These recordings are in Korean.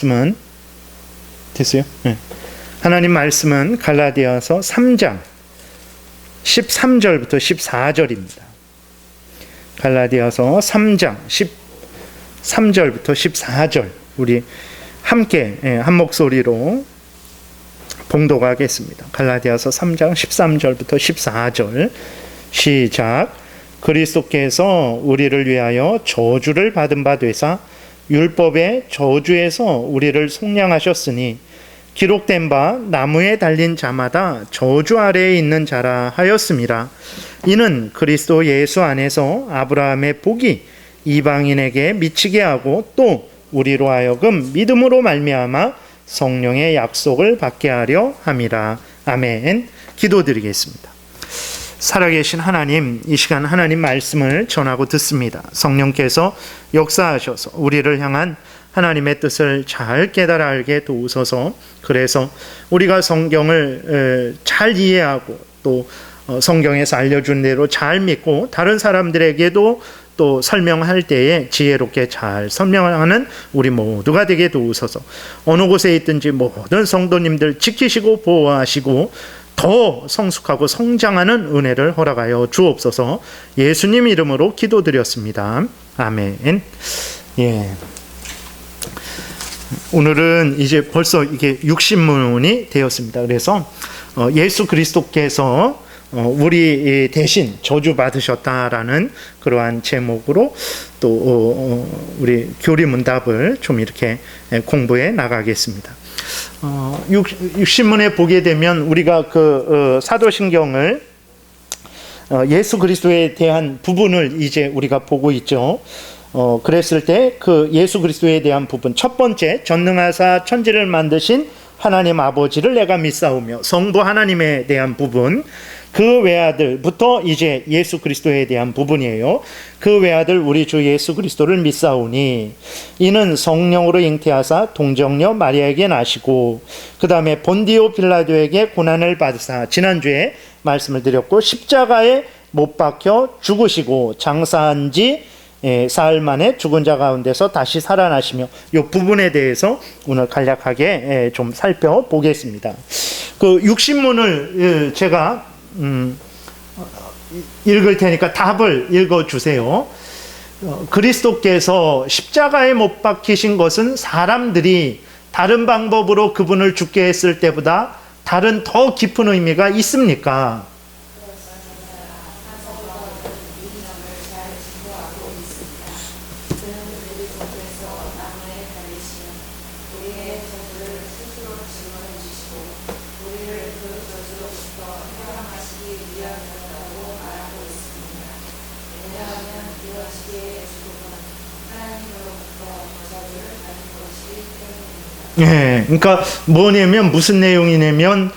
말씀은 됐어요? 네. 하나님 말씀은 갈라디아서 3장 13절부터 14절입니다. 갈라디아서 3장 13절부터 14절 우리 함께 한 목소리로 봉독하겠습니다. 갈라디아서 3장 13절부터 14절 시작. 그리스도께서 우리를 위하여 저주를 받은 바 되사 율법의 저주에서 우리를 속량하셨으니 기록된 바 나무에 달린 자마다 저주 아래에 있는 자라 하였음이라. 이는 그리스도 예수 안에서 아브라함의 복이 이방인에게 미치게 하고 또 우리로 하여금 믿음으로 말미암아 성령의 약속을 받게 하려 함이라. 아멘. 기도드리겠습니다. 살아계신 하나님, 이 시간 하나님 말씀을 전하고 듣습니다. 성령께서 역사하셔서 우리를 향한 하나님의 뜻을 잘 깨달아 알게 도우소서. 그래서 우리가 성경을 잘 이해하고 또 성경에서 알려준 대로 잘 믿고 다른 사람들에게도 또 설명할 때에 지혜롭게 잘 설명하는 우리 모두가 되게 도우소서. 어느 곳에 있든지 모든 성도님들 지키시고 보호하시고 더 성숙하고 성장하는 은혜를 허락하여 주옵소서. 예수님 이름으로 기도드렸습니다. 아멘. 예. 오늘은 이제 벌써 이게 육신문이 되었습니다. 그래서 예수 그리스도께서 우리 대신 저주 받으셨다라는 그러한 제목으로 또 우리 교리문답을 좀 이렇게 공부해 나가겠습니다. 육신문에 보게 되면 우리가 사도신경을 예수 그리스도에 대한 부분을 이제 우리가 보고 있죠. 그랬을 때 그 예수 그리스도에 대한 부분, 첫 번째, 전능하사 천지를 만드신 하나님 아버지를 내가 믿사오며, 성부 하나님에 대한 부분, 그 외아들부터 이제 예수 그리스도에 대한 부분이에요. 그 외아들 우리 주 예수 그리스도를 믿사오니 이는 성령으로 잉태하사 동정녀 마리아에게 나시고 그 다음에 본디오 빌라도에게 고난을 받으사, 지난주에 말씀을 드렸고, 십자가에 못 박혀 죽으시고 장사한 지 사흘 만에 죽은 자 가운데서 다시 살아나시며, 이 부분에 대해서 오늘 간략하게 좀 살펴보겠습니다. 그 육신문을 제가 읽을 테니까 답을 읽어주세요. 그리스도께서 십자가에 못 박히신 것은 사람들이 다른 방법으로 그분을 죽게 했을 때보다 다른 더 깊은 의미가 있습니까? 예, 그러니까 뭐냐면 무슨 내용이냐면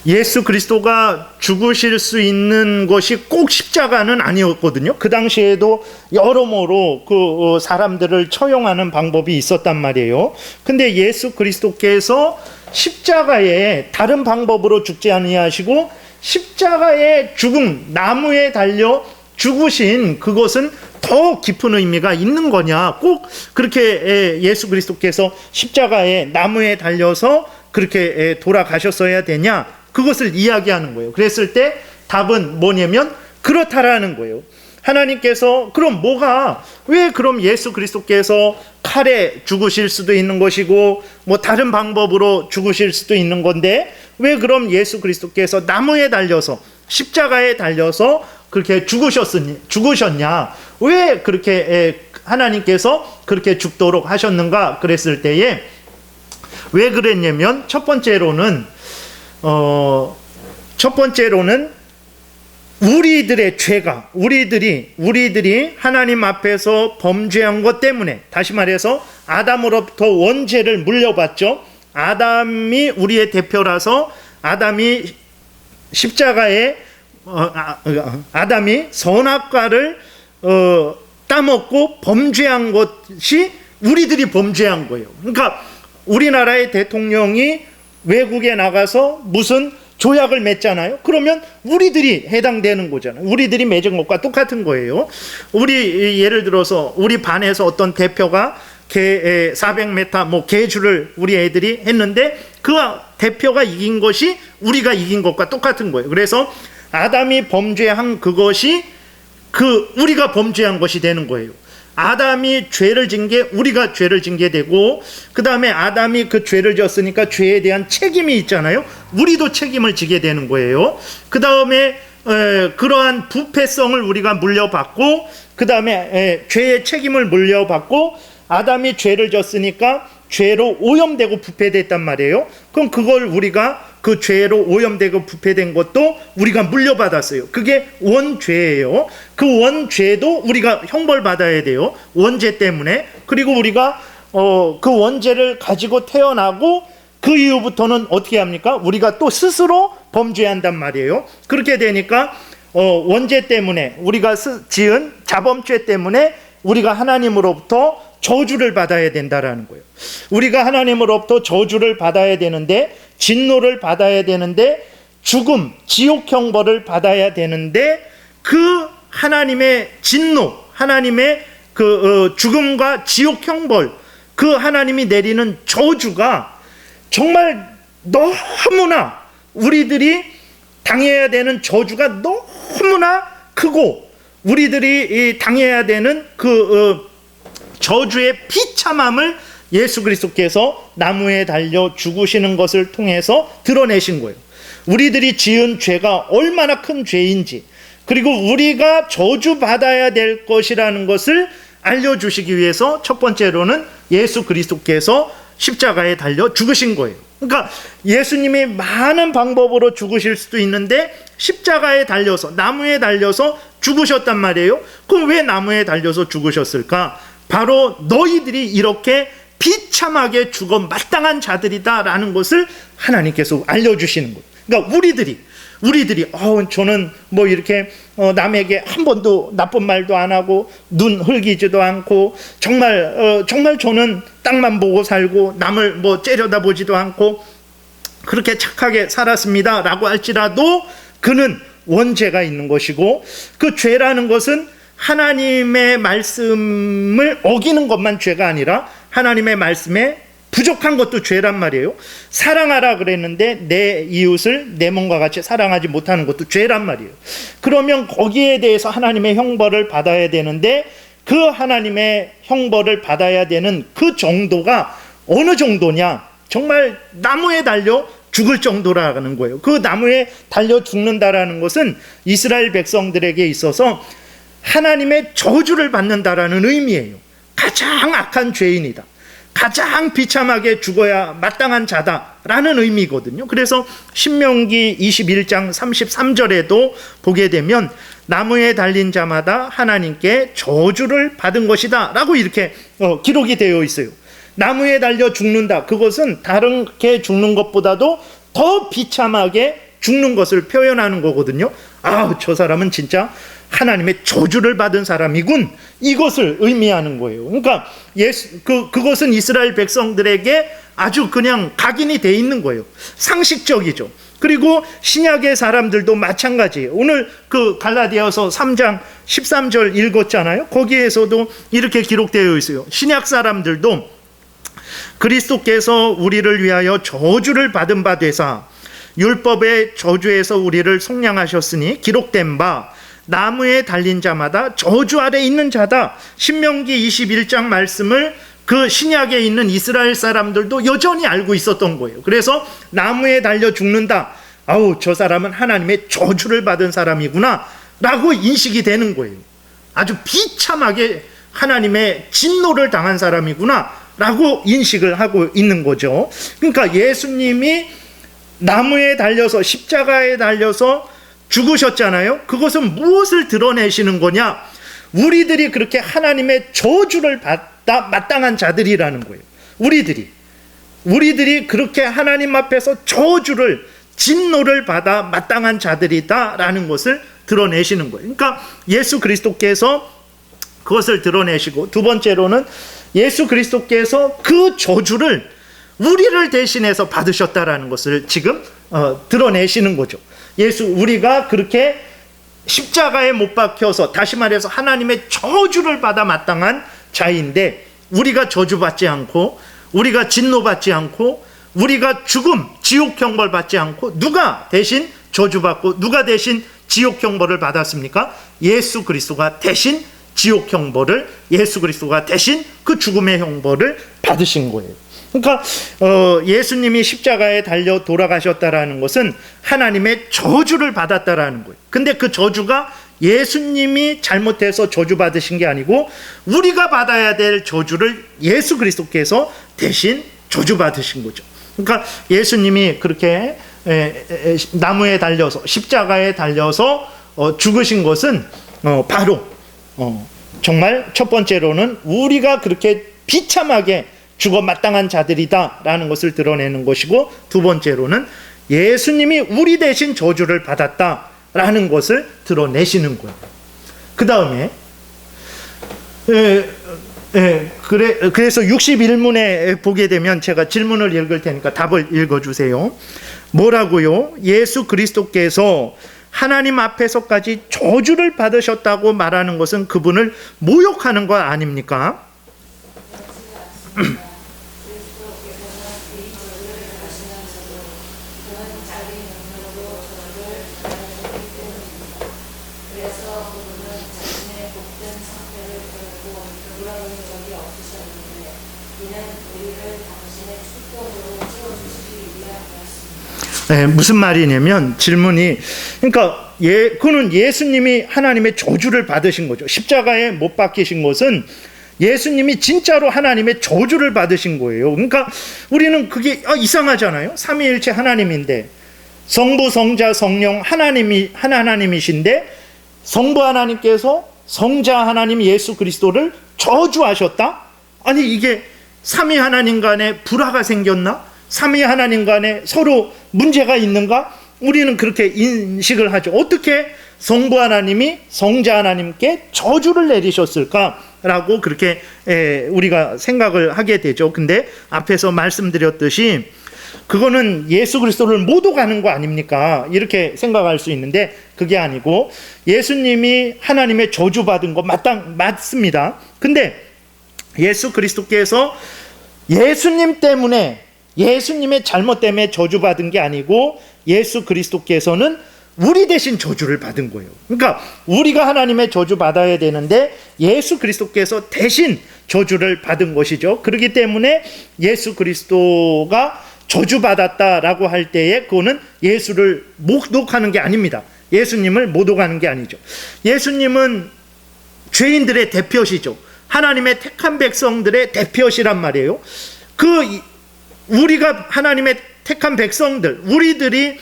예수 그리스도가 죽으실 수 있는 것이 꼭 십자가는 아니었거든요. 그 당시에도 여러모로 그 사람들을 처형하는 방법이 있었단 말이에요. 근데 예수 그리스도께서 십자가에 다른 방법으로 죽지 아니하시고 십자가의 죽음, 나무에 달려 죽으신 그것은 더 깊은 의미가 있는 거냐? 꼭 그렇게 예수 그리스도께서 십자가에 나무에 달려서 그렇게 돌아가셨어야 되냐? 그것을 이야기하는 거예요. 그랬을 때 답은 뭐냐면 그렇다라는 거예요. 하나님께서 그럼 왜 그럼 예수 그리스도께서 칼에 죽으실 수도 있는 것이고 뭐 다른 방법으로 죽으실 수도 있는 건데 왜 그럼 예수 그리스도께서 나무에 달려서 십자가에 달려서 그렇게 죽으셨냐? 왜 그렇게 하나님께서 그렇게 죽도록 하셨는가? 그랬을 때에 왜 그랬냐면 첫 번째로는 우리들의 죄가 우리들이 하나님 앞에서 범죄한 것 때문에, 다시 말해서 아담으로부터 원죄를 물려받죠. 아담이 우리의 대표라서 아담이 십자가에 아담이 선악과를 따먹고 범죄한 것이 우리들이 범죄한 거예요. 그러니까 우리나라의 대통령이 외국에 나가서 무슨 조약을 맺잖아요. 그러면 우리들이 해당되는 거잖아요. 우리들이 맺은 것과 똑같은 거예요. 예를 들어서 우리 반에서 어떤 대표가 개 400m 뭐 개주를 우리 애들이 했는데 그 대표가 이긴 것이 우리가 이긴 것과 똑같은 거예요. 그래서 아담이 범죄한 그것이 우리가 범죄한 것이 되는 거예요. 아담이 죄를 진 게 우리가 죄를 진 게 되고, 그 다음에 아담이 그 죄를 졌으니까 죄에 대한 책임이 있잖아요. 우리도 책임을 지게 되는 거예요. 그 다음에 그러한 부패성을 우리가 물려받고, 그 다음에 죄의 책임을 물려받고, 아담이 죄를 졌으니까 죄로 오염되고 부패됐단 말이에요. 그럼 그걸 우리가 그 죄로 오염되고 부패된 것도 우리가 물려받았어요. 그게 원죄예요. 그 원죄도 우리가 형벌받아야 돼요. 원죄 때문에. 그리고 우리가 그 원죄를 가지고 태어나고 그 이후부터는 어떻게 합니까? 우리가 또 스스로 범죄한단 말이에요. 그렇게 되니까 원죄 때문에 우리가 지은 자범죄 때문에 우리가 하나님으로부터 저주를 받아야 된다라는 거예요. 우리가 하나님으로부터 저주를 받아야 되는데, 진노를 받아야 되는데, 죽음, 지옥 형벌을 받아야 되는데, 그 하나님의 진노, 하나님의 죽음과 지옥 형벌, 그 하나님이 내리는 저주가 정말 너무나 우리들이 당해야 되는 저주가 너무나 크고, 우리들이 당해야 되는 저주의 비참함을 예수 그리스도께서 나무에 달려 죽으시는 것을 통해서 드러내신 거예요. 우리들이 지은 죄가 얼마나 큰 죄인지, 그리고 우리가 저주받아야 될 것이라는 것을 알려주시기 위해서 첫 번째로는 예수 그리스도께서 십자가에 달려 죽으신 거예요. 그러니까 예수님이 많은 방법으로 죽으실 수도 있는데 십자가에 달려서, 나무에 달려서 죽으셨단 말이에요. 그럼 왜 나무에 달려서 죽으셨을까? 바로 너희들이 이렇게 비참하게 죽어 마땅한 자들이다라는 것을 하나님께서 알려주시는 거예요. 그러니까 우리들이 저는 뭐 이렇게 남에게 한 번도 나쁜 말도 안 하고 눈 흘기지도 않고 정말 저는 땅만 보고 살고 남을 뭐 째려다 보지도 않고 그렇게 착하게 살았습니다 라고 할지라도 그는 원죄가 있는 것이고, 그 죄라는 것은 하나님의 말씀을 어기는 것만 죄가 아니라 하나님의 말씀에 부족한 것도 죄란 말이에요. 사랑하라 그랬는데 내 이웃을 내 몸과 같이 사랑하지 못하는 것도 죄란 말이에요. 그러면 거기에 대해서 하나님의 형벌을 받아야 되는데, 그 하나님의 형벌을 받아야 되는 그 정도가 어느 정도냐? 정말 나무에 달려 죽을 정도라는 거예요. 그 나무에 달려 죽는다라는 것은 이스라엘 백성들에게 있어서 하나님의 저주를 받는다라는 의미예요. 가장 악한 죄인이다, 가장 비참하게 죽어야 마땅한 자다라는 의미거든요. 그래서 신명기 21장 33절에도 보게 되면 나무에 달린 자마다 하나님께 저주를 받은 것이다 라고 이렇게 기록이 되어 있어요. 나무에 달려 죽는다, 그것은 다르게 죽는 것보다도 더 비참하게 죽는 것을 표현하는 거거든요. 저 사람은 진짜 하나님의 저주를 받은 사람이군, 이것을 의미하는 거예요. 그러니까 그것은 이스라엘 백성들에게 아주 그냥 각인이 돼 있는 거예요. 상식적이죠. 그리고 신약의 사람들도 마찬가지예요. 오늘 그 갈라디아서 3장 13절 읽었잖아요. 거기에서도 이렇게 기록되어 있어요. 신약 사람들도 그리스도께서 우리를 위하여 저주를 받은 바 되사 율법의 저주에서 우리를 속량하셨으니 기록된 바 나무에 달린 자마다 저주 아래 있는 자다. 신명기 21장 말씀을 그 신약에 있는 이스라엘 사람들도 여전히 알고 있었던 거예요. 그래서 나무에 달려 죽는다, 저 사람은 하나님의 저주를 받은 사람이구나 라고 인식이 되는 거예요. 아주 비참하게 하나님의 진노를 당한 사람이구나 라고 인식을 하고 있는 거죠. 그러니까 예수님이 나무에 달려서, 십자가에 달려서 죽으셨잖아요. 그것은 무엇을 드러내시는 거냐? 우리들이 그렇게 하나님의 저주를 받다 마땅한 자들이라는 거예요. 우리들이 그렇게 하나님 앞에서 저주를, 진노를 받아 마땅한 자들이다라는 것을 드러내시는 거예요. 그러니까 예수 그리스도께서 그것을 드러내시고, 두 번째로는 예수 그리스도께서 그 저주를 우리를 대신해서 받으셨다라는 것을 지금 드러내시는 거죠. 우리가 그렇게 십자가에 못 박혀서, 다시 말해서 하나님의 저주를 받아 마땅한 자인데, 우리가 저주받지 않고, 우리가 진노받지 않고, 우리가 죽음, 지옥 형벌 받지 않고, 누가 대신 저주받고 누가 대신 지옥 형벌을 받았습니까? 예수 그리스도가 대신 지옥 형벌을, 예수 그리스도가 대신 그 죽음의 형벌을 받으신 거예요. 그러니까 예수님이 십자가에 달려 돌아가셨다라는 것은 하나님의 저주를 받았다라는 거예요. 근데 그 저주가 예수님이 잘못해서 저주받으신 게 아니고 우리가 받아야 될 저주를 예수 그리스도께서 대신 저주받으신 거죠. 그러니까 예수님이 그렇게 나무에 달려서, 십자가에 달려서 죽으신 것은 바로 정말 첫 번째로는 우리가 그렇게 비참하게 죽어 마땅한 자들이다라는 것을 드러내는 것이고, 두 번째로는 예수님이 우리 대신 저주를 받았다라는 것을 드러내시는 거예요. 그 다음에 그래서 61문에 보게 되면 제가 질문을 읽을 테니까 답을 읽어주세요. 뭐라고요? 예수 그리스도께서 하나님 앞에서까지 저주를 받으셨다고 말하는 것은 그분을 모욕하는 것 아닙니까? 무슨 말이냐면, 질문이, 그러니까 그는 예수님이 하나님의 저주를 받으신 거죠. 십자가에 못 박히신 것은 예수님이 진짜로 하나님의 저주를 받으신 거예요. 그러니까 우리는 그게 이상하잖아요. 삼위일체 하나님인데, 성부, 성자, 성령 하나님이신데 성부 하나님께서 성자 하나님 예수 그리스도를 저주하셨다? 아니, 이게 삼위 하나님 간에 불화가 생겼나? 삼위 하나님 간에 서로 문제가 있는가? 우리는 그렇게 인식을 하죠. 어떻게 성부 하나님이 성자 하나님께 저주를 내리셨을까라고 그렇게 우리가 생각을 하게 되죠. 근데 앞에서 말씀드렸듯이 그거는 예수 그리스도를 모독하는 거 아닙니까? 이렇게 생각할 수 있는데 그게 아니고, 예수님이 하나님의 저주받은 거 맞습니다. 근데 예수 그리스도께서 예수님 때문에, 예수님의 잘못 때문에 저주받은 게 아니고 예수 그리스도께서는 우리 대신 저주를 받은 거예요. 그러니까 우리가 하나님의 저주 받아야 되는데 예수 그리스도께서 대신 저주를 받은 것이죠. 그렇기 때문에 예수 그리스도가 저주받았다라고 할 때에 그거는 예수를 모독하는 게 아닙니다. 예수님을 모독하는 게 아니죠. 예수님은 죄인들의 대표시죠. 하나님의 택한 백성들의 대표시란 말이에요. 우리가 하나님의 택한 백성들, 우리들이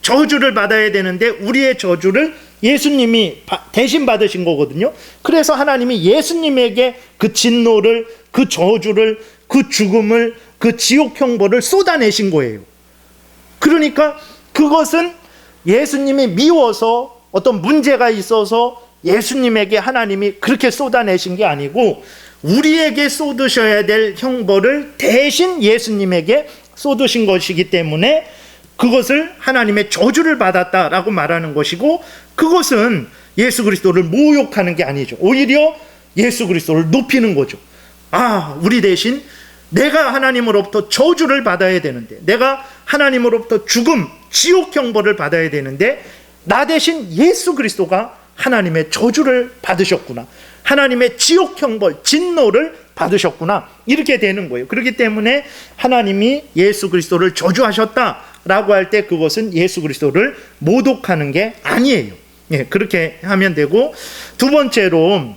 저주를 받아야 되는데 우리의 저주를 예수님이 대신 받으신 거거든요. 그래서 하나님이 예수님에게 그 진노를, 그 저주를, 그 죽음을, 그 지옥 형벌을 쏟아내신 거예요. 그러니까 그것은 예수님이 미워서, 어떤 문제가 있어서 예수님에게 하나님이 그렇게 쏟아내신 게 아니고 우리에게 쏟으셔야 될 형벌을 대신 예수님에게 쏟으신 것이기 때문에 그것을 하나님의 저주를 받았다라고 말하는 것이고, 그것은 예수 그리스도를 모욕하는 게 아니죠. 오히려 예수 그리스도를 높이는 거죠. 우리 대신 내가 하나님으로부터 저주를 받아야 되는데, 내가 하나님으로부터 죽음, 지옥 형벌을 받아야 되는데 나 대신 예수 그리스도가 하나님의 저주를 받으셨구나, 하나님의 지옥 형벌, 진노를 받으셨구나, 이렇게 되는 거예요. 그렇기 때문에 하나님이 예수 그리스도를 저주하셨다라고 할 때 그것은 예수 그리스도를 모독하는 게 아니에요. 그렇게 하면 되고, 두 번째로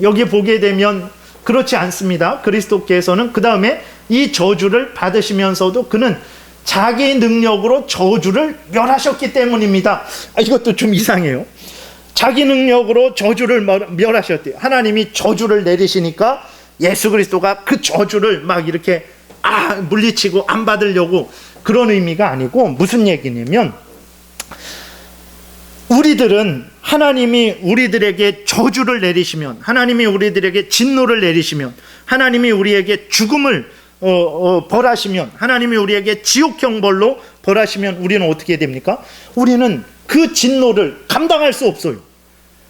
여기 보게 되면 그렇지 않습니다. 그리스도께서는 그 다음에 이 저주를 받으시면서도 그는 자기 능력으로 저주를 멸하셨기 때문입니다. 이것도 좀 이상해요. 자기 능력으로 저주를 멸하셨대요. 하나님이 저주를 내리시니까 예수 그리스도가 그 저주를 막 이렇게 물리치고 안 받으려고, 그런 의미가 아니고 무슨 얘기냐면, 우리들은 하나님이 우리들에게 저주를 내리시면, 하나님이 우리들에게 진노를 내리시면, 하나님이 우리에게 죽음을 벌하시면, 하나님이 우리에게 지옥 형벌로 벌하시면 우리는 어떻게 됩니까? 우리는 그 진노를 감당할 수 없어요.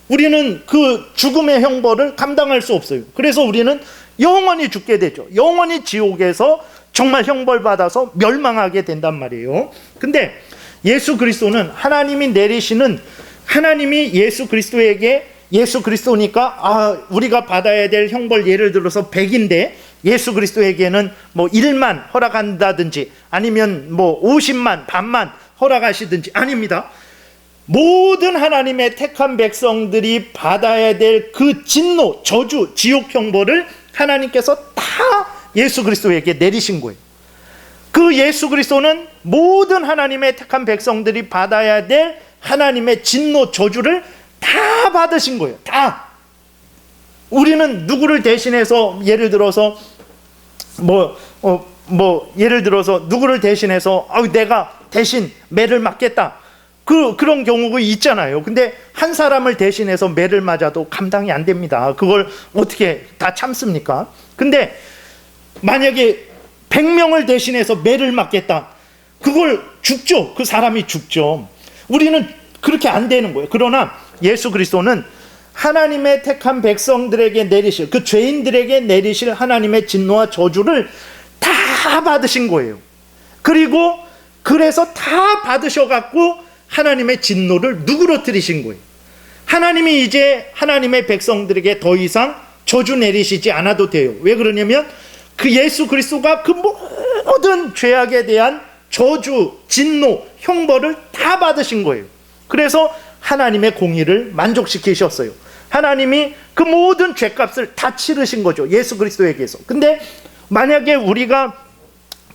우리는 그 죽음의 형벌을 감당할 수 없어요. 그래서 우리는 영원히 죽게 되죠. 영원히 지옥에서 정말 형벌받아서 멸망하게 된단 말이에요. 근데 예수 그리스도는 하나님이 내리시는, 하나님이 예수 그리스도에게, 예수 그리스도니까 우리가 받아야 될 형벌, 예를 들어서 100인데 예수 그리스도에게는 뭐 1만 허락한다든지 아니면 뭐 50만, 반만 허락하시든지, 아닙니다. 모든 하나님의 택한 백성들이 받아야 될 그 진노, 저주, 지옥 형벌을 하나님께서 다 예수 그리스도에게 내리신 거예요. 그 예수 그리스도는 모든 하나님의 택한 백성들이 받아야 될 하나님의 진노, 저주를 다 받으신 거예요. 다. 우리는 누구를 대신해서, 예를 들어서 예를 들어서 누구를 대신해서 내가 대신 매를 맞겠다, 그런 경우가 있잖아요. 근데 한 사람을 대신해서 매를 맞아도 감당이 안 됩니다. 그걸 어떻게 다 참습니까? 근데 만약에 100명을 대신해서 매를 맞겠다, 그걸 죽죠. 그 사람이 죽죠. 우리는 그렇게 안 되는 거예요. 그러나 예수 그리스도는 하나님의 택한 백성들에게 내리실, 그 죄인들에게 내리실 하나님의 진노와 저주를 다 받으신 거예요. 그리고 그래서 다 받으셔갖고 하나님의 진노를 누그러뜨리신 거예요. 하나님이 이제 하나님의 백성들에게 더 이상 저주 내리시지 않아도 돼요. 왜 그러냐면 그 예수 그리스도가 그 모든 죄악에 대한 저주, 진노, 형벌을 다 받으신 거예요. 그래서 하나님의 공의를 만족시키셨어요. 하나님이 그 모든 죄값을 다 치르신 거죠, 예수 그리스도에게서. 근데 만약에 우리가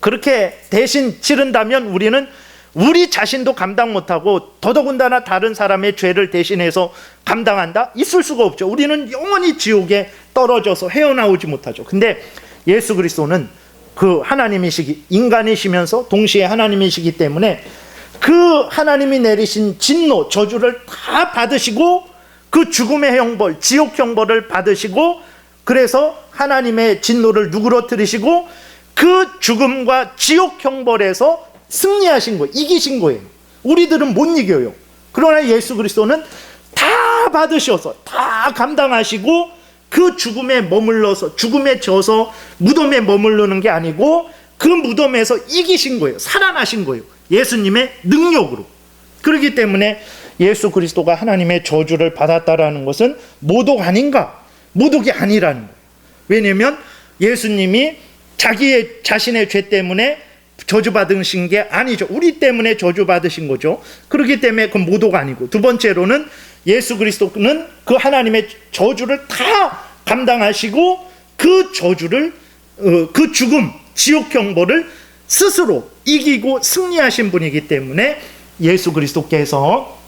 그렇게 대신 치른다면 우리는 우리 자신도 감당 못하고 더더군다나 다른 사람의 죄를 대신해서 감당한다? 있을 수가 없죠. 우리는 영원히 지옥에 떨어져서 헤어나오지 못하죠. 근데 예수 그리스도는 그 하나님이시기, 인간이시면서 동시에 하나님이시기 때문에 그 하나님이 내리신 진노, 저주를 다 받으시고 그 죽음의 형벌, 지옥 형벌을 받으시고, 그래서 하나님의 진노를 누그러뜨리시고 그 죽음과 지옥 형벌에서 승리하신 거예요. 이기신 거예요. 우리들은 못 이겨요. 그러나 예수 그리스도는 다 받으셔서 다 감당하시고 그 죽음에 머물러서, 죽음에 져서 무덤에 머무르는 게 아니고 그 무덤에서 이기신 거예요. 살아나신 거예요. 예수님의 능력으로. 그렇기 때문에 예수 그리스도가 하나님의 저주를 받았다라는 것은 모독 아닌가? 모독이 아니라는 거예요. 왜냐하면 예수님이 자신의 죄 때문에 저주받으신 게 아니죠. 우리 때문에 저주받으신 거죠. 그렇기 때문에 그건 모독 아니고, 두 번째로는 예수 그리스도는 그 하나님의 저주를 다 감당하시고 그 저주를, 그 죽음, 지옥 형벌을 스스로 이기고 승리하신 분이기 때문에 예수 그리스도께서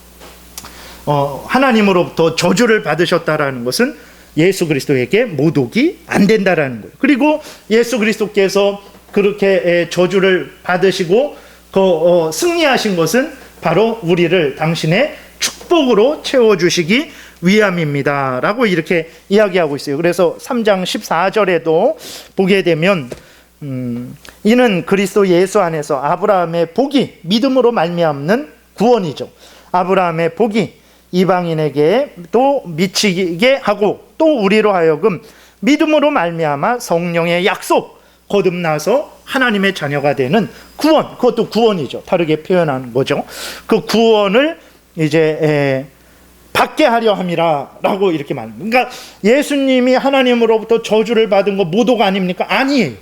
하나님으로부터 저주를 받으셨다라는 것은 예수 그리스도에게 모독이 안 된다라는 거예요. 그리고 예수 그리스도께서 그렇게 저주를 받으시고 승리하신 것은 바로 우리를 당신의 축복으로 채워주시기 위함입니다 라고 이렇게 이야기하고 있어요. 그래서 3장 14절에도 보게 되면 이는 그리스도 예수 안에서 아브라함의 복이 믿음으로 말미암는 구원이죠. 아브라함의 복이 이방인에게 또 미치게 하고 또 우리로 하여금 믿음으로 말미암아 성령의 약속, 거듭나서 하나님의 자녀가 되는 구원, 그것도 구원이죠. 다르게 표현하는 거죠. 그 구원을 이제 받게 하려 함이라 라고 이렇게 말합니다. 그러니까 예수님이 하나님으로부터 저주를 받은 거 모독 아닙니까? 아니에요.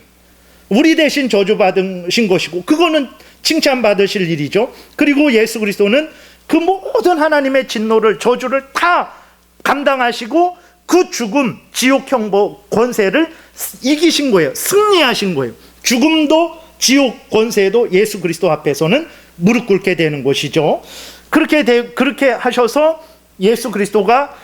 우리 대신 저주 받으신 것이고 그거는 칭찬받으실 일이죠. 그리고 예수 그리스도는 그 모든 하나님의 진노를, 저주를 다 감당하시고 그 죽음, 지옥 형벌 권세를 이기신 거예요. 승리하신 거예요. 죽음도 지옥 권세도 예수 그리스도 앞에서는 무릎 꿇게 되는 것이죠. 그렇게 하셔서 예수 그리스도가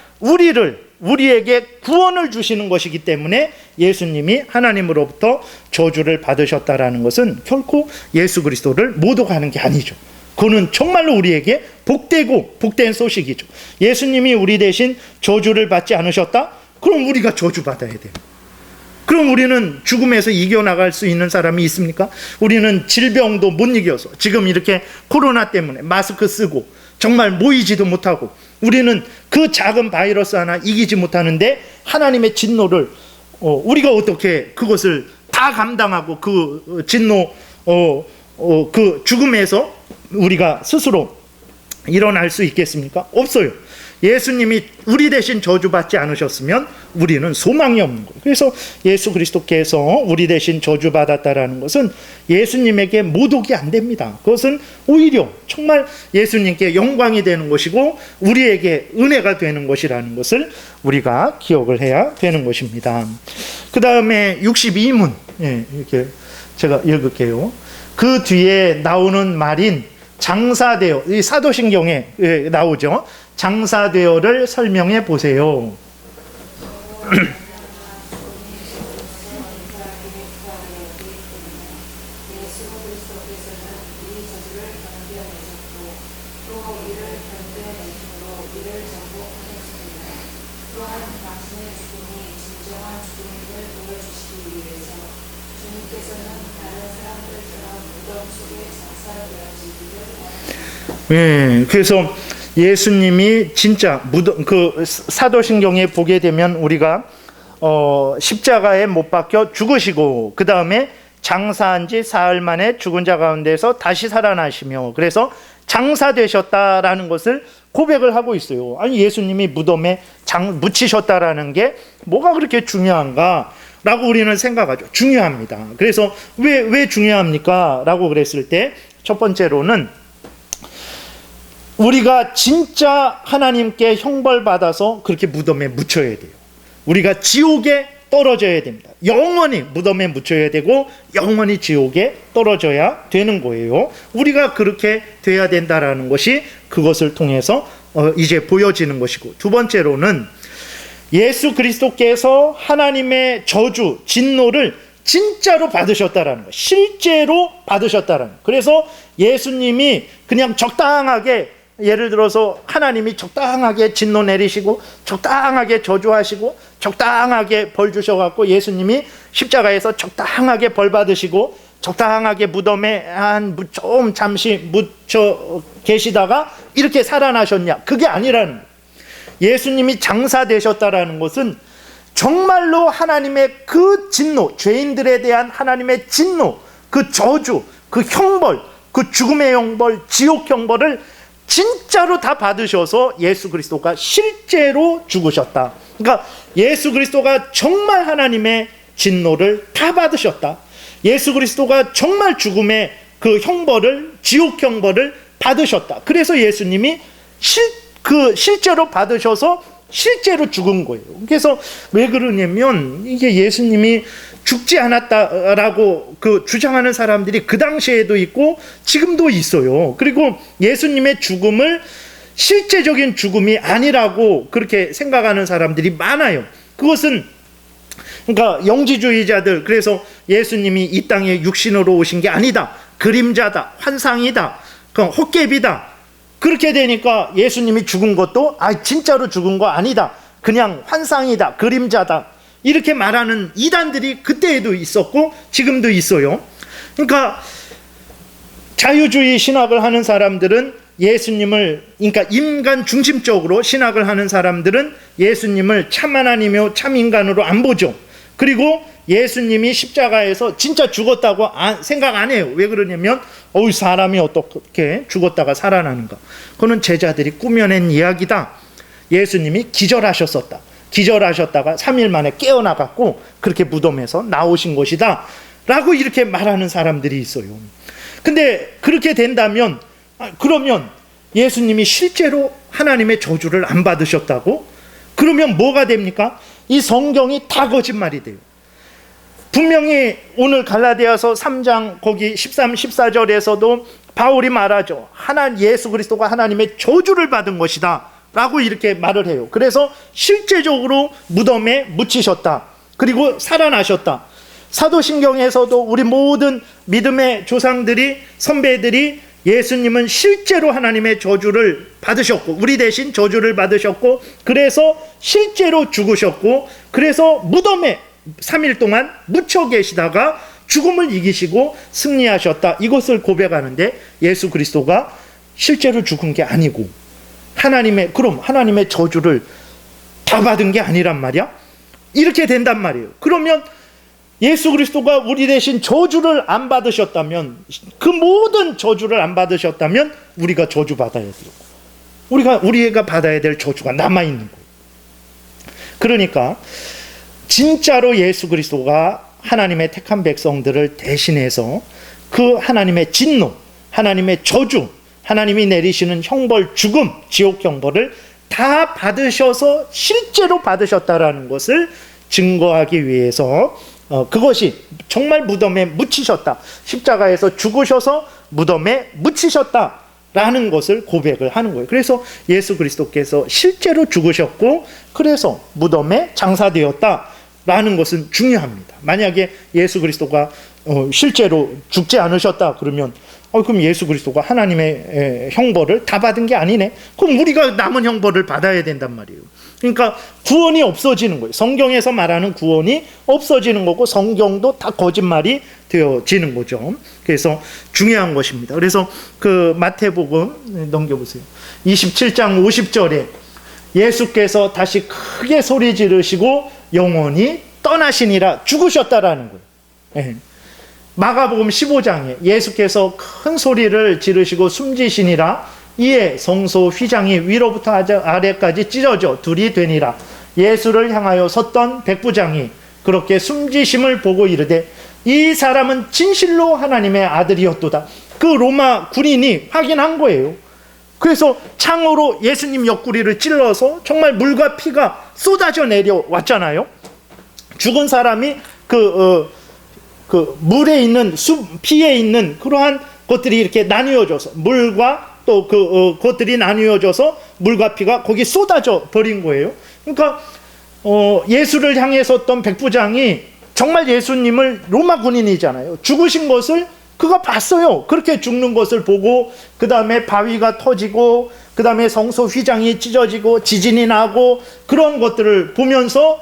우리에게 구원을 주시는 것이기 때문에 예수님이 하나님으로부터 저주를 받으셨다라는 것은 결코 예수 그리스도를 모독하는 게 아니죠. 그거는 정말로 우리에게 복되고 복된 소식이죠. 예수님이 우리 대신 저주를 받지 않으셨다? 그럼 우리가 저주받아야 돼요. 그럼 우리는 죽음에서 이겨나갈 수 있는 사람이 있습니까? 우리는 질병도 못 이겨서 지금 이렇게 코로나 때문에 마스크 쓰고 정말 모이지도 못하고 우리는 그 작은 바이러스 하나 이기지 못하는데 하나님의 진노를 우리가 어떻게 그것을 다 감당하고 그 진노, 그 죽음에서 우리가 스스로 일어날 수 있겠습니까? 없어요. 예수님이 우리 대신 저주받지 않으셨으면 우리는 소망이 없는 거예요. 그래서 예수 그리스도께서 우리 대신 저주받았다라는 것은 예수님에게 모독이 안 됩니다. 그것은 오히려 정말 예수님께 영광이 되는 것이고 우리에게 은혜가 되는 것이라는 것을 우리가 기억을 해야 되는 것입니다. 그 다음에 62문, 이렇게 제가 읽을게요. 그 뒤에 나오는 말인 장사되어, 이 사도신경에 나오죠. 장사되어를 설명해 보세요. 그래서 예수님이 진짜 그 사도신경에 보게 되면 우리가 십자가에 못 박혀 죽으시고 그 다음에 장사한 지 사흘 만에 죽은 자 가운데서 다시 살아나시며, 그래서 장사되셨다라는 것을 고백을 하고 있어요. 아니, 예수님이 무덤에 묻히셨다라는 게 뭐가 그렇게 중요한가 라고 우리는 생각하죠. 중요합니다. 그래서 왜 중요합니까? 라고 그랬을 때 첫 번째로는 우리가 진짜 하나님께 형벌받아서 그렇게 무덤에 묻혀야 돼요. 우리가 지옥에 떨어져야 됩니다. 영원히 무덤에 묻혀야 되고 영원히 지옥에 떨어져야 되는 거예요. 우리가 그렇게 돼야 된다라는 것이 그것을 통해서 이제 보여지는 것이고, 두 번째로는 예수 그리스도께서 하나님의 저주, 진노를 진짜로 받으셨다라는 것, 실제로 받으셨다라는 것. 그래서 예수님이 그냥 적당하게, 예를 들어서 하나님이 적당하게 진노 내리시고 적당하게 저주하시고 적당하게 벌 주셔갖고 예수님이 십자가에서 적당하게 벌 받으시고 적당하게 무덤에 좀 잠시 묻혀 계시다가 이렇게 살아나셨냐? 그게 아니라는 거예요. 예수님이 장사되셨다라는 것은 정말로 하나님의 그 진노, 죄인들에 대한 하나님의 진노, 그 저주, 그 형벌, 그 죽음의 형벌, 지옥 형벌을 진짜로 다 받으셔서 예수 그리스도가 실제로 죽으셨다. 그러니까 예수 그리스도가 정말 하나님의 진노를 다 받으셨다. 예수 그리스도가 정말 죽음의 그 형벌을, 지옥 형벌을 받으셨다. 그래서 예수님이 실제로 받으셔서 실제로 죽은 거예요. 그래서 왜 그러냐면 이게 예수님이 죽지 않았다라고 주장하는 사람들이 그 당시에도 있고 지금도 있어요. 그리고 예수님의 죽음을 실제적인 죽음이 아니라고 그렇게 생각하는 사람들이 많아요. 그것은 그러니까 영지주의자들, 그래서 예수님이 이 땅에 육신으로 오신 게 아니다, 그림자다, 환상이다, 헛개비다, 그렇게 되니까 예수님이 죽은 것도 진짜로 죽은 거 아니다, 그냥 환상이다, 그림자다, 이렇게 말하는 이단들이 그때에도 있었고 지금도 있어요. 그러니까 자유주의 신학을 하는 사람들은 예수님을, 그러니까 인간 중심적으로 신학을 하는 사람들은 예수님을 참 하나님이요 참 인간으로 안 보죠. 그리고 예수님이 십자가에서 진짜 죽었다고 생각 안 해요. 왜 그러냐면 사람이 어떻게 죽었다가 살아나는가, 그거는 제자들이 꾸며낸 이야기다. 예수님이 기절하셨었다, 기절하셨다가 3일 만에 깨어나갖고 그렇게 무덤에서 나오신 것이다 라고 이렇게 말하는 사람들이 있어요. 근데 그렇게 된다면 그러면 예수님이 실제로 하나님의 저주를 안 받으셨다고? 그러면 뭐가 됩니까? 이 성경이 다 거짓말이 돼요. 분명히 오늘 갈라디아서 3장 거기 13, 14절에서도 바울이 말하죠. 예수 그리스도가 하나님의 저주를 받은 것이다 라고 이렇게 말을 해요. 그래서 실제적으로 무덤에 묻히셨다, 그리고 살아나셨다. 사도신경에서도 우리 모든 믿음의 조상들이, 선배들이 예수님은 실제로 하나님의 저주를 받으셨고 우리 대신 저주를 받으셨고 그래서 실제로 죽으셨고 그래서 무덤에 3일 동안 묻혀 계시다가 죽음을 이기시고 승리하셨다, 이것을 고백하는데 예수 그리스도가 실제로 죽은 게 아니고 그럼 하나님의 저주를 다 받은 게 아니란 말이야? 이렇게 된단 말이에요. 그러면 예수 그리스도가 우리 대신 저주를 안 받으셨다면, 그 모든 저주를 안 받으셨다면 우리가 저주 받아야 돼요. 우리가 받아야 될 저주가 남아있는 거예요. 그러니까 진짜로 예수 그리스도가 하나님의 택한 백성들을 대신해서 그 하나님의 진노, 하나님의 저주, 하나님이 내리시는 형벌, 죽음, 지옥 형벌을 다 받으셔서 실제로 받으셨다라는 것을 증거하기 위해서 그것이 정말 무덤에 묻히셨다, 십자가에서 죽으셔서 무덤에 묻히셨다라는 것을 고백을 하는 거예요. 그래서 예수 그리스도께서 실제로 죽으셨고 그래서 무덤에 장사되었다라는 것은 중요합니다. 만약에 예수 그리스도가 실제로 죽지 않으셨다 그러면 그럼 예수 그리스도가 하나님의 형벌을 다 받은 게 아니네. 그럼 우리가 남은 형벌을 받아야 된단 말이에요. 그러니까 구원이 없어지는 거예요. 성경에서 말하는 구원이 없어지는 거고 성경도 다 거짓말이 되어지는 거죠. 그래서 중요한 것입니다. 그래서 그 마태복음 넘겨보세요. 27장 50절에 예수께서 다시 크게 소리 지르시고 영원히 떠나시니라, 죽으셨다라는 거예요. 네. 마가복음 15장에 예수께서 큰 소리를 지르시고 숨지시니라, 이에 성소 휘장이 위로부터 아래까지 찢어져 둘이 되니라. 예수를 향하여 섰던 백부장이 그렇게 숨지심을 보고 이르되 이 사람은 진실로 하나님의 아들이었도다. 그 로마 군인이 확인한 거예요. 그래서 창으로 예수님 옆구리를 찔러서 정말 물과 피가 쏟아져 내려왔잖아요. 죽은 사람이 그 물에 있는 피에 있는 그러한 것들이 이렇게 나뉘어져서 물과 또 그것들이 나뉘어져서 물과 피가 거기 쏟아져 버린 거예요. 그러니까 예수를 향해 섰던 백부장이 정말 예수님을, 로마 군인이잖아요, 죽으신 것을 그가 봤어요. 그렇게 죽는 것을 보고 그 다음에 바위가 터지고 그 다음에 성소 휘장이 찢어지고 지진이 나고 그런 것들을 보면서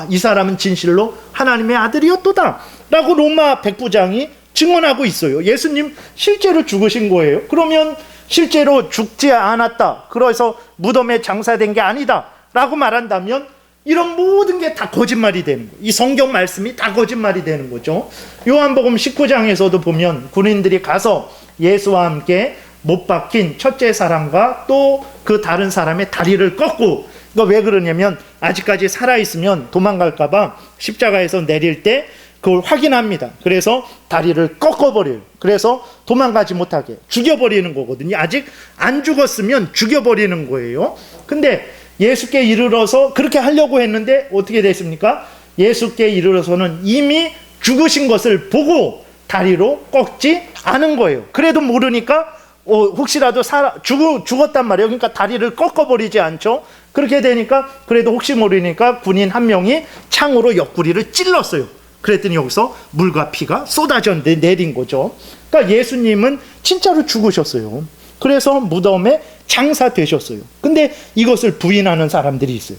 이 사람은 진실로 하나님의 아들이었도다 라고 로마 백부장이 증언하고 있어요. 예수님 실제로 죽으신 거예요. 그러면 실제로 죽지 않았다, 그래서 무덤에 장사된 게 아니다 라고 말한다면 이런 모든 게 다 거짓말이 되는 거예요. 이 성경 말씀이 다 거짓말이 되는 거죠. 요한복음 19장에서도 보면 군인들이 가서 예수와 함께 못 박힌 첫째 사람과 또 그 다른 사람의 다리를 꺾고, 이거 왜 그러냐면 아직까지 살아있으면 도망갈까 봐 십자가에서 내릴 때 그걸 확인합니다. 그래서 다리를 꺾어버려요. 그래서 도망가지 못하게 죽여버리는 거거든요. 아직 안 죽었으면 죽여버리는 거예요. 근데 예수께 이르러서 그렇게 하려고 했는데 어떻게 됐습니까? 예수께 이르러서는 이미 죽으신 것을 보고 다리로 꺾지 않은 거예요. 그래도 모르니까 혹시라도 죽었단 말이에요. 그러니까 다리를 꺾어버리지 않죠. 그렇게 되니까 그래도 혹시 모르니까 군인 한 명이 창으로 옆구리를 찔렀어요. 그랬더니 여기서 물과 피가 쏟아져 내린 거죠. 그러니까 예수님은 진짜로 죽으셨어요. 그래서 무덤에 장사되셨어요. 근데 이것을 부인하는 사람들이 있어요.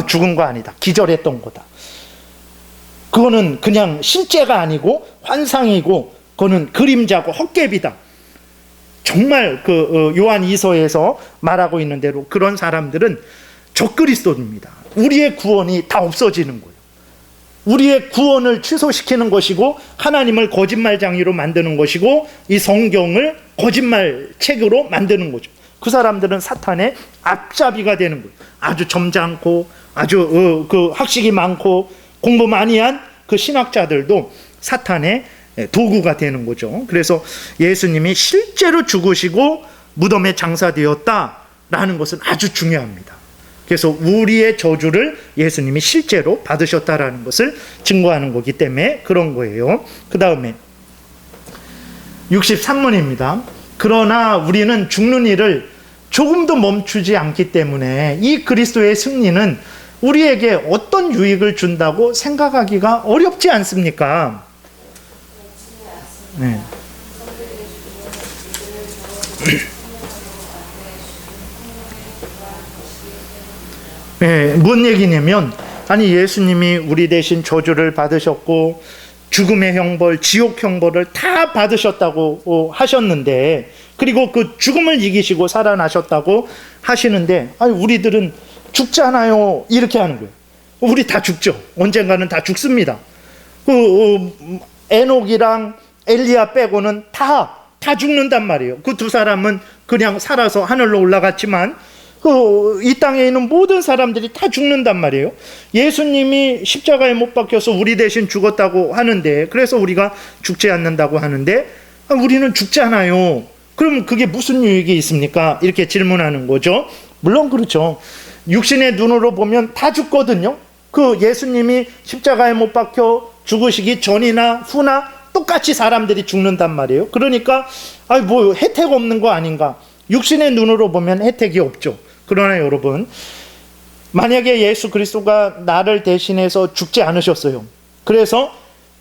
죽은 거 아니다, 기절했던 거다, 그거는 그냥 실제가 아니고 환상이고 그거는 그림자고 헛개비다. 정말 요한 2서에서 말하고 있는 대로 그런 사람들은 적그리스도입니다. 우리의 구원이 다 없어지는 거예요. 우리의 구원을 취소시키는 것이고 하나님을 거짓말장이로 만드는 것이고 이 성경을 거짓말 책으로 만드는 거죠. 그 사람들은 사탄의 앞잡이가 되는 거예요. 아주 점잖고 아주 그 학식이 많고 공부 많이 한 그 신학자들도 사탄의 도구가 되는 거죠. 그래서 예수님이 실제로 죽으시고 무덤에 장사되었다라는 것은 아주 중요합니다. 그래서 우리의 저주를 예수님이 실제로 받으셨다라는 것을 증거하는 거기 때문에 그런 거예요. 그 다음에 63문입니다. 그러나 우리는 죽는 일을 조금도 멈추지 않기 때문에 이 그리스도의 승리는 우리에게 어떤 유익을 준다고 생각하기가 어렵지 않습니까? 네. 네, 뭔 얘기냐면 예수님이 우리 대신 저주를 받으셨고 죽음의 형벌, 지옥 형벌을 다 받으셨다고 하셨는데, 그리고 그 죽음을 이기시고 살아나셨다고 하시는데 우리들은 죽잖아요 이렇게 하는 거예요. 우리 다 죽죠. 언젠가는 다 죽습니다. 에녹이랑 엘리야 빼고는 다 죽는단 말이에요. 그 두 사람은 그냥 살아서 하늘로 올라갔지만 이 땅에 있는 모든 사람들이 다 죽는단 말이에요. 예수님이 십자가에 못 박혀서 우리 대신 죽었다고 하는데, 그래서 우리가 죽지 않는다고 하는데 우리는 죽잖아요. 그럼 그게 무슨 유익이 있습니까? 이렇게 질문하는 거죠. 물론 그렇죠. 육신의 눈으로 보면 다 죽거든요. 그 예수님이 십자가에 못 박혀 죽으시기 전이나 후나 똑같이 사람들이 죽는단 말이에요. 그러니까 뭐 혜택 없는 거 아닌가? 육신의 눈으로 보면 혜택이 없죠. 그러나 여러분, 만약에 예수 그리스도가 나를 대신해서 죽지 않으셨어요. 그래서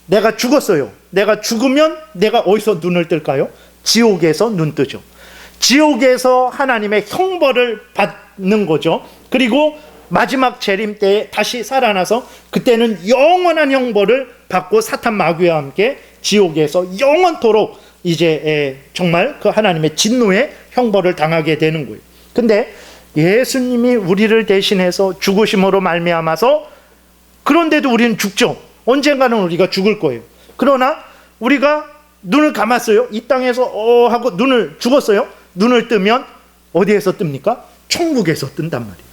내가 죽었어요. 내가 죽으면 내가 어디서 눈을 뜰까요? 지옥에서 눈 뜨죠. 지옥에서 하나님의 형벌을 받는 거죠. 그리고 마지막 재림 때에 다시 살아나서 그때는 영원한 형벌을 받고 사탄 마귀와 함께 지옥에서 영원토록 이제 정말 그 하나님의 진노의 형벌을 당하게 되는 거예요. 근데 예수님이 우리를 대신해서 죽으심으로 말미암아서, 그런데도 우리는 죽죠. 언젠가는 우리가 죽을 거예요. 그러나 우리가 눈을 감았어요. 이 땅에서 하고 눈을 죽었어요. 눈을 뜨면 어디에서 뜹니까? 천국에서 뜬단 말이에요.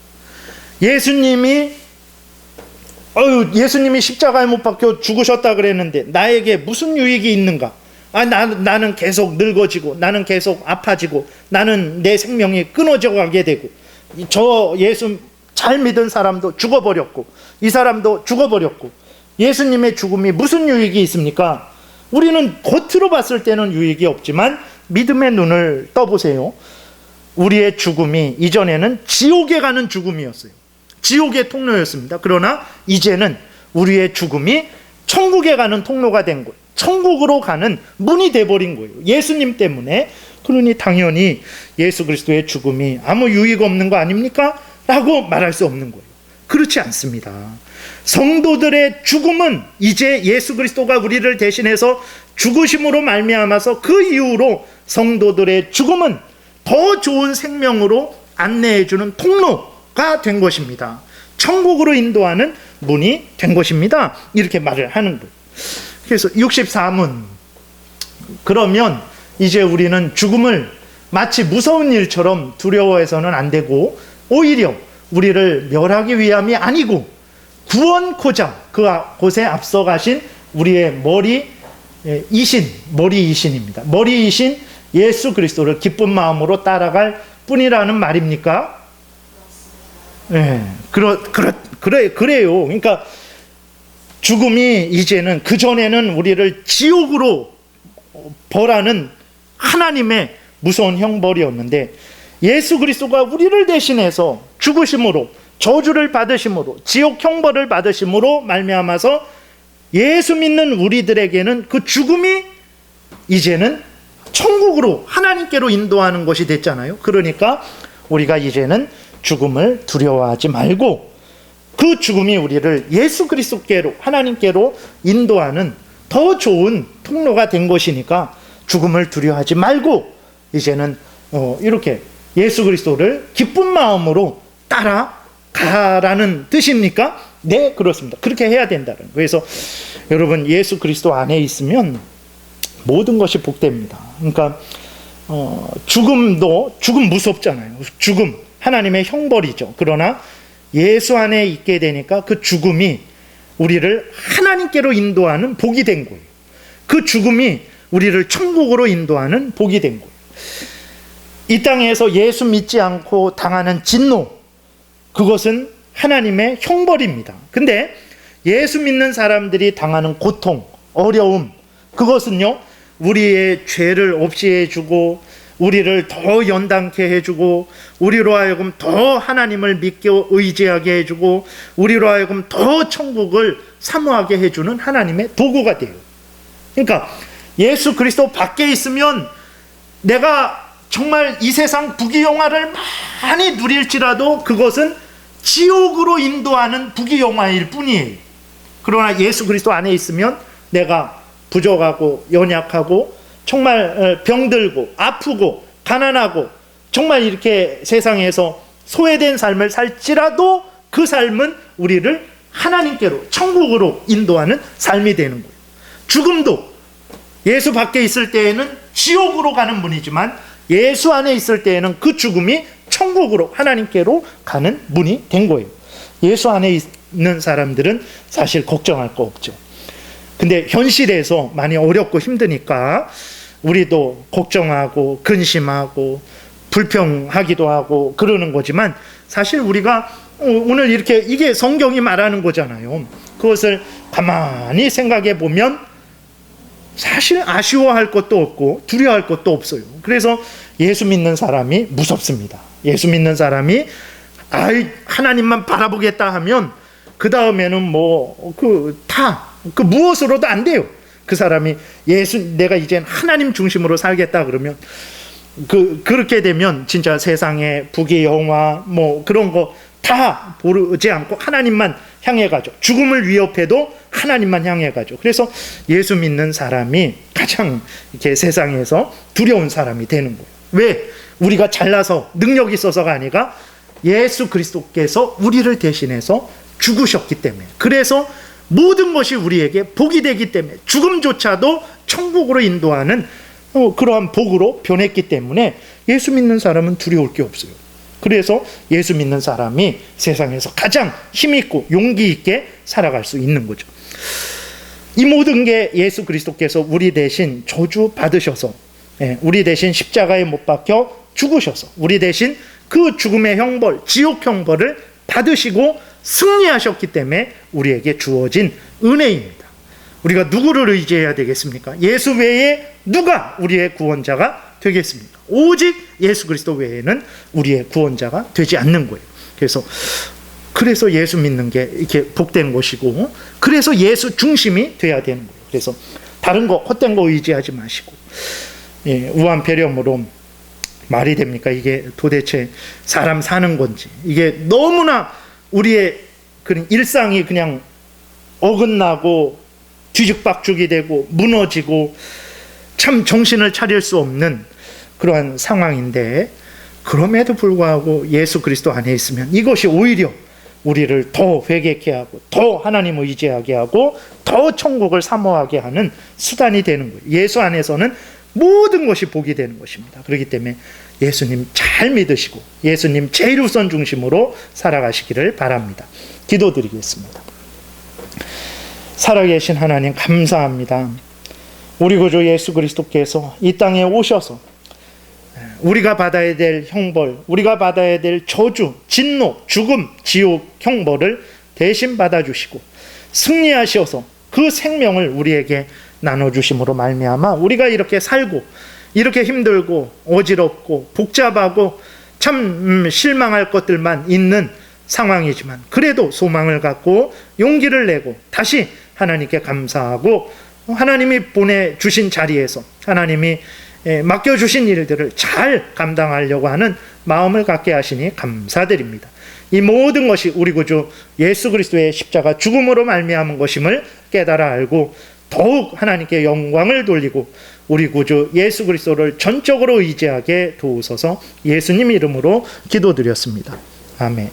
예수님이 십자가에 못 박혀 죽으셨다 그랬는데 나에게 무슨 유익이 있는가? 나는 계속 늙어지고, 나는 계속 아파지고, 나는 내 생명이 끊어져 가게 되고, 저 예수 잘 믿은 사람도 죽어버렸고, 이 사람도 죽어버렸고, 예수님의 죽음이 무슨 유익이 있습니까? 우리는 겉으로 봤을 때는 유익이 없지만 믿음의 눈을 떠보세요. 우리의 죽음이 이전에는 지옥에 가는 죽음이었어요. 지옥의 통로였습니다. 그러나 이제는 우리의 죽음이 천국에 가는 통로가 된 거예요. 천국으로 가는 문이 돼버린 거예요. 예수님 때문에. 그러니 당연히 예수 그리스도의 죽음이 아무 유익 없는 거 아닙니까? 라고 말할 수 없는 거예요. 그렇지 않습니다. 성도들의 죽음은 이제 예수 그리스도가 우리를 대신해서 죽으심으로 말미암아서 그 이후로 성도들의 죽음은 더 좋은 생명으로 안내해주는 통로가 된 것입니다. 천국으로 인도하는 문이 된 것입니다. 이렇게 말을 하는 거예요. 그래서 64문, 그러면 이제 우리는 죽음을 마치 무서운 일처럼 두려워해서는 안 되고, 오히려 우리를 멸하기 위함이 아니고 구원코자 그곳에 앞서가신 우리의 머리이신입니다. 머리이신 예수 그리스도를 기쁜 마음으로 따라갈 뿐이라는 말입니까? 네, 그래요. 그러니까 죽음이 이제는, 그전에는 우리를 지옥으로 벌하는 하나님의 무서운 형벌이었는데, 예수 그리스도가 우리를 대신해서 죽으심으로, 저주를 받으심으로, 지옥 형벌을 받으심으로 말미암아서 예수 믿는 우리들에게는 그 죽음이 이제는 천국으로, 하나님께로 인도하는 것이 됐잖아요. 그러니까 우리가 이제는 죽음을 두려워하지 말고 그 죽음이 우리를 예수 그리스도께로, 하나님께로 인도하는 더 좋은 통로가 된 것이니까 죽음을 두려워하지 말고 이제는 이렇게 예수 그리스도를 기쁜 마음으로 따라가라는 뜻입니까? 네, 그렇습니다. 그렇게 해야 된다는 거예요. 그래서 여러분, 예수 그리스도 안에 있으면 모든 것이 복됩니다. 그러니까 죽음 무섭잖아요. 죽음 하나님의 형벌이죠. 그러나 예수 안에 있게 되니까 그 죽음이 우리를 하나님께로 인도하는 복이 된 거예요. 그 죽음이 우리를 천국으로 인도하는 복이 된 거예요. 이 땅에서 예수 믿지 않고 당하는 진노, 그것은 하나님의 형벌입니다. 근데 예수 믿는 사람들이 당하는 고통, 어려움, 그것은요, 우리의 죄를 없이 해주고 우리를 더 연단케 해주고 우리로 하여금 더 하나님을 믿고 의지하게 해주고 우리로 하여금 더 천국을 사모하게 해주는 하나님의 도구가 돼요. 그러니까 예수 그리스도 밖에 있으면 내가 정말 이 세상 부귀영화를 많이 누릴지라도 그것은 지옥으로 인도하는 부귀영화일 뿐이에요. 그러나 예수 그리스도 안에 있으면 내가 부족하고 연약하고 정말 병들고 아프고 가난하고 정말 이렇게 세상에서 소외된 삶을 살지라도 그 삶은 우리를 하나님께로, 천국으로 인도하는 삶이 되는 거예요. 죽음도 예수 밖에 있을 때에는 지옥으로 가는 문이지만 예수 안에 있을 때에는 그 죽음이 천국으로, 하나님께로 가는 문이 된 거예요. 예수 안에 있는 사람들은 사실 걱정할 거 없죠. 근데 현실에서 많이 어렵고 힘드니까 우리도 걱정하고 근심하고 불평하기도 하고 그러는 거지만, 사실 우리가 오늘 이렇게, 이게 성경이 말하는 거잖아요. 그것을 가만히 생각해 보면 사실 아쉬워할 것도 없고 두려워할 것도 없어요. 그래서 예수 믿는 사람이 무섭습니다. 예수 믿는 사람이 하나님만 바라보겠다 하면 그 다음에는 무엇으로도 안 돼요. 그 사람이 내가 이젠 하나님 중심으로 살겠다 그러면 그렇게 되면 진짜 세상의 부귀 영화 그런 거 다 보지 않고 하나님만 향해 가죠. 죽음을 위협해도 하나님만 향해 가죠. 그래서 예수 믿는 사람이 가장 이렇게 세상에서 두려운 사람이 되는 거예요. 왜? 우리가 잘나서 능력 있어서가 아니라 예수 그리스도께서 우리를 대신해서 죽으셨기 때문에, 그래서 모든 것이 우리에게 복이 되기 때문에, 죽음조차도 천국으로 인도하는 그러한 복으로 변했기 때문에 예수 믿는 사람은 두려울 게 없어요. 그래서 예수 믿는 사람이 세상에서 가장 힘있고 용기 있게 살아갈 수 있는 거죠. 이 모든 게 예수 그리스도께서 우리 대신 저주 받으셔서, 우리 대신 십자가에 못 박혀 죽으셔서, 우리 대신 그 죽음의 형벌, 지옥 형벌을 받으시고 승리하셨기 때문에 우리에게 주어진 은혜입니다. 우리가 누구를 의지해야 되겠습니까? 예수 외에 누가 우리의 구원자가 되겠습니까? 오직 예수 그리스도 외에는 우리의 구원자가 되지 않는 거예요. 그래서 예수 믿는 게 이렇게 복된 것이고, 그래서 예수 중심이 돼야 되는 거예요. 그래서 다른 거, 헛된 거 의지하지 마시고, 우한 배렴으로 말이 됩니까? 이게 도대체 사람 사는 건지, 이게 너무나 우리의 그런 일상이 그냥 어긋나고 뒤죽박죽이 되고 무너지고 참 정신을 차릴 수 없는 그러한 상황인데, 그럼에도 불구하고 예수 그리스도 안에 있으면 이것이 오히려 우리를 더 회개케 하고 더 하나님을 의지하게 하고 더 천국을 사모하게 하는 수단이 되는 거예요. 예수 안에서는 모든 것이 복이 되는 것입니다. 그렇기 때문에 예수님 잘 믿으시고 예수님 제일 우선 중심으로 살아가시기를 바랍니다. 기도드리겠습니다. 살아계신 하나님, 감사합니다. 우리 구주 예수 그리스도께서 이 땅에 오셔서 우리가 받아야 될 형벌, 우리가 받아야 될 저주, 진노, 죽음, 지옥 형벌을 대신 받아주시고 승리하셔서 그 생명을 우리에게 나눠주심으로 말미암아 우리가 이렇게 살고 이렇게 힘들고 어지럽고 복잡하고 참 실망할 것들만 있는 상황이지만, 그래도 소망을 갖고 용기를 내고 다시 하나님께 감사하고 하나님이 보내주신 자리에서 하나님이 맡겨주신 일들을 잘 감당하려고 하는 마음을 갖게 하시니 감사드립니다. 이 모든 것이 우리 구주 예수 그리스도의 십자가 죽음으로 말미암은 것임을 깨달아 알고 더욱 하나님께 영광을 돌리고 우리 구주 예수 그리스도를 전적으로 의지하게 도우소서. 예수님 이름으로 기도드렸습니다. 아멘.